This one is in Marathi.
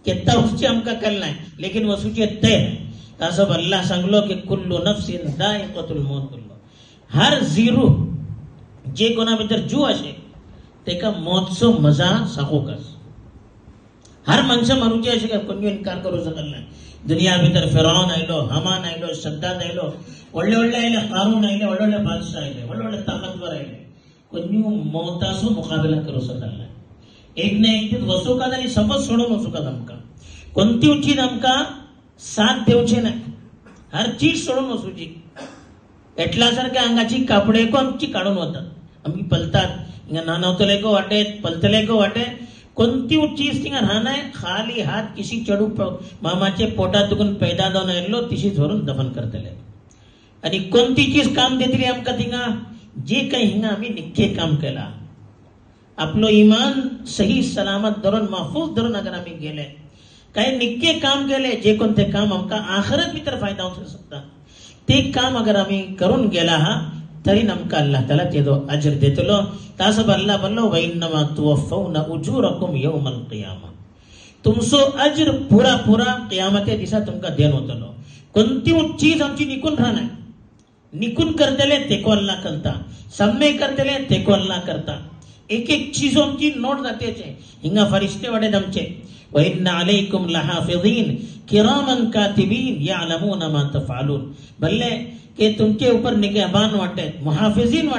की तवची आमका कल नाही लेकिन वसूचे तय तासब अल्लाह सांगलो की कुल्लू नफ्सिन दाइकातुल मौत हर जीरू जे कोणा भितर जीव असे तेका मौतचो मजा साकोकस हर मनशा मारूचे असे कोणी इन्कार करू शकत नाही दुनिया भितर फिरौन आयलो हमान आयलो सद्दाद आयलो ಒಳ್ಳೆ ಒಳ್ಳೆ ಆಯ್ಲೆ ಹಾರೂನ್ ಆಯ್ಲೆ ಒಳ್ಳೊಳ್ಳೆ ಬಾದಶಾ ಆಯ್ಲೆ ಒಳ್ಳೊಳ್ಳೆ ताकतवर आयले कोणी मौतासो मुकाबला करू शकला एक ना एक दीस वसूकात आणि सबत सोडून वसूकात आमका कोणती चीज आमका साथ देवचे नाही हर चीज सोडून वसूची एटल्यासारख्या अंगाची कापडे को आमची काढून होतात आम्ही पलतात हिंगा नानवतले को वाटे पलतले को वाटे कोणती चीज तिंगा राहणार खाली हात किसी चढू मामाचे पोटात दुखून पैदा जाऊन आयलो तिशी धरून दफन करतले आणि कोणती चीज काम देतली आमका तिंगा जे काही हिंगा आम्ही निख्खे काम केला आपलो इमान सही सलामत धरून महफूज धरून अगर आम्ही गेले काही निख्खे काम केले जे कोणते काम आमका आखरत भितर फायदा होऊ शकता ते काम अगर आम्ही करून गेला हा तरी नमका अल्लाह ताला तेदो अजर देतलो तासब अल्लाह बल्लो वइन्नमा तुवफ़ौना उजूरकुम यौमल क़ियामा तुमसो अजर पूरा पूरा क़ियामते दिसा तुमका देन होतलो कोणती चीज आमची निकून राहणार निकून करतले तेको अल्लाह करता सम्मे करतले तेको अल्लाह करता एक एक चीजों की नोट जाते छे हिंगा फरिश्ते वडे दमचे व इन्ना अलैकुम लहाफिज़ीन किरामन कातिबीन यअलमून मा तफअलून भले के तुमके ऊपर निगहबान वाटे मुहाफिजीन